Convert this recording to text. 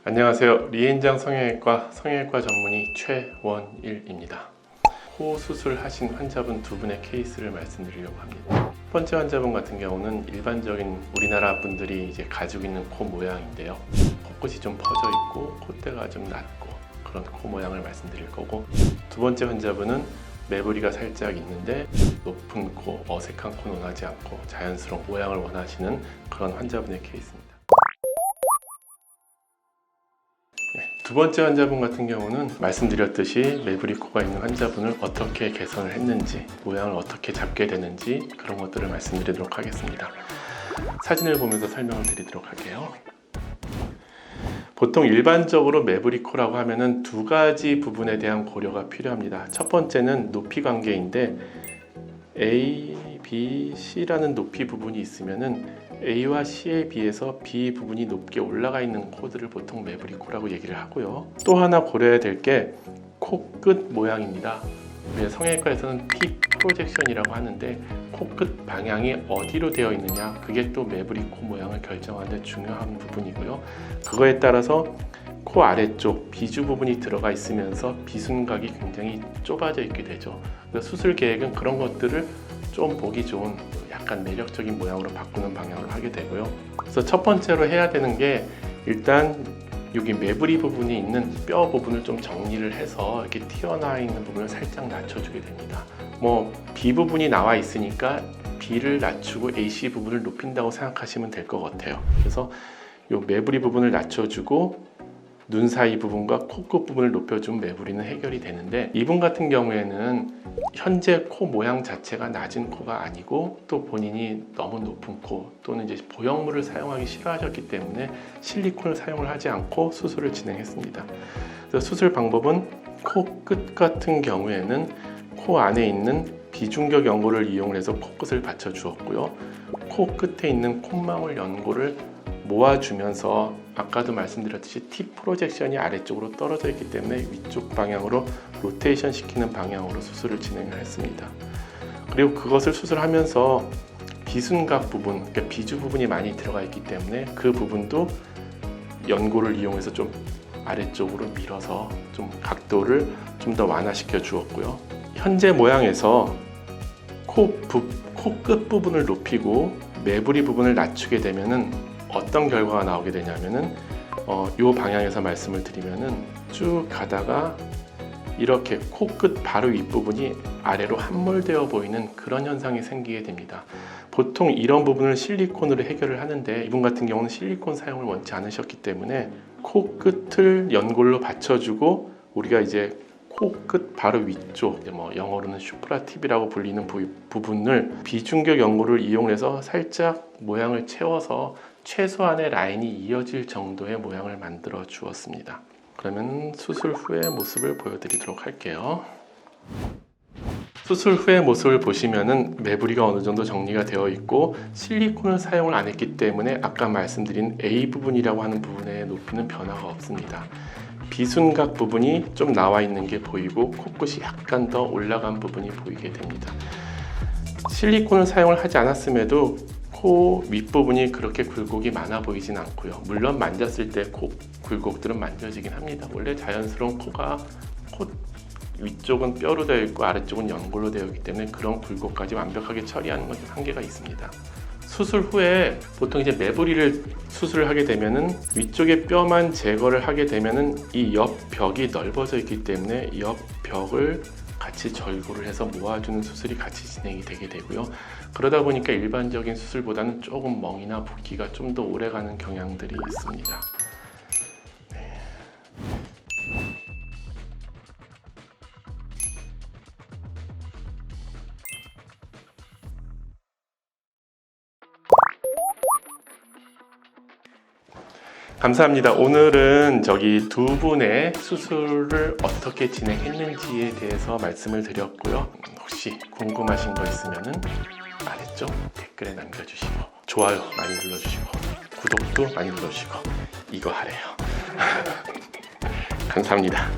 안녕하세요. 리엔장 성형외과 전문의 최원일입니다. 코 수술하신 환자분 두 분의 케이스를 말씀드리려고 합니다. 첫 번째 환자분 같은 경우는 일반적인 우리나라 분들이 이제 가지고 있는 코 모양인데요. 코끝이 좀 퍼져 있고 콧대가 좀 낮고 그런 코 모양을 말씀드릴 거고, 두 번째 환자분은 매부리가 살짝 있는데 높은 코, 어색한 코는 원하지 않고 자연스러운 모양을 원하시는 그런 환자분의 케이스입니다. 두 번째 환자분 같은 경우는 말씀드렸듯이 매부리 코가 있는 환자분을 어떻게 개선을 했는지, 모양을 어떻게 잡게 되는지 그런 것들을 말씀드리도록 하겠습니다. 사진을 보면서 설명을 드리도록 할게요. 보통 일반적으로 매부리 코라고 하면은 두 가지 부분에 대한 고려가 필요합니다. 첫 번째는 높이 관계인데 A, B, C라는 높이 부분이 있으면은 A와 C에 비해서 B 부분이 높게 올라가 있는 코들을 보통 매부리 코라고 얘기를 하고요. 또 하나 고려해야 될 게 코끝 모양입니다. 성형외과에서는 T 프로젝션이라고 하는데 코끝 방향이 어디로 되어 있느냐, 그게 또 매부리 코 모양을 결정하는 데 중요한 부분이고요. 그거에 따라서 코 아래쪽 비주 부분이 들어가 있으면서 비순각이 굉장히 좁아져 있게 되죠. 그래서 수술 계획은 그런 것들을 좀 보기 좋은 약간 매력적인 모양으로 바꾸는 방향으로 하게 되고요. 그래서 첫 번째로 해야 되는 게 일단 여기 매부리 부분이 있는 뼈 부분을 좀 정리를 해서 이렇게 튀어나와 있는 부분을 살짝 낮춰주게 됩니다. B 부분이 나와 있으니까 B를 낮추고 AC 부분을 높인다고 생각하시면 될 것 같아요. 그래서 이 매부리 부분을 낮춰주고 눈 사이 부분과 코끝 부분을 높여주면 매부리는 해결이 되는데, 이분 같은 경우에는 현재 코 모양 자체가 낮은 코가 아니고 또 본인이 너무 높은 코 또는 이제 보형물을 사용하기 싫어하셨기 때문에 실리콘을 사용을 하지 않고 수술을 진행했습니다. 그래서 수술 방법은 코끝 같은 경우에는 코 안에 있는 비중격 연고를 이용해서 코끝을 받쳐 주었고요. 코 끝에 있는 콧망울 연고를 모아주면서 아까도 말씀드렸듯이 T 프로젝션이 아래쪽으로 떨어져 있기 때문에 위쪽 방향으로 로테이션 시키는 방향으로 수술을 진행을 했습니다. 그리고 그것을 수술하면서 비순각 부분, 그러니까 비주 부분이 많이 들어가 있기 때문에 그 부분도 연고를 이용해서 좀 아래쪽으로 밀어서 좀 각도를 좀 더 완화시켜 주었고요. 현재 모양에서 코끝 부분을 높이고 매부리 부분을 낮추게 되면은 어떤 결과가 나오게 되냐면은 이 방향에서 말씀을 드리면은 쭉 가다가 이렇게 코끝 바로 윗부분이 아래로 함몰되어 보이는 그런 현상이 생기게 됩니다. 보통 이런 부분을 실리콘으로 해결을 하는데 이분 같은 경우는 실리콘 사용을 원치 않으셨기 때문에 코끝을 연골로 받쳐주고 우리가 이제 코끝 바로 위쪽, 영어로는 슈프라팁이라고 불리는 부분을 비중격 연고를 이용해서 살짝 모양을 채워서 최소한의 라인이 이어질 정도의 모양을 만들어 주었습니다. 그러면 수술 후의 모습을 보여드리도록 할게요. 수술 후의 모습을 보시면은 매부리가 어느 정도 정리가 되어 있고 실리콘을 사용을 안 했기 때문에 아까 말씀드린 A 부분이라고 하는 부분의 높이는 변화가 없습니다. 비순각 부분이 좀 나와 있는 게 보이고 코끝이 약간 더 올라간 부분이 보이게 됩니다. 실리콘을 사용을 하지 않았음에도 코 윗부분이 그렇게 굴곡이 많아 보이진 않고요. 물론 만졌을 때 코 굴곡들은 만져지긴 합니다. 원래 자연스러운 코가 코 위쪽은 뼈로 되어 있고 아래쪽은 연골로 되어 있기 때문에 그런 굴곡까지 완벽하게 처리하는 건 한계가 있습니다. 수술 후에 보통 이제 매부리를 수술을 하게 되면은 위쪽의 뼈만 제거를 하게 되면은 이 옆 벽이 넓어져 있기 때문에 옆 벽을 같이 절구를 해서 모아주는 수술이 같이 진행이 되게 되고요. 그러다 보니까 일반적인 수술보다는 조금 멍이나 붓기가 좀 더 오래가는 경향들이 있습니다. 감사합니다. 오늘은 두 분의 수술을 어떻게 진행했는지에 대해서 말씀을 드렸고요. 혹시 궁금하신 거 있으면은 아래쪽 댓글에 남겨주시고 좋아요 많이 눌러주시고 구독도 많이 눌러주시고 이거 하래요. 감사합니다.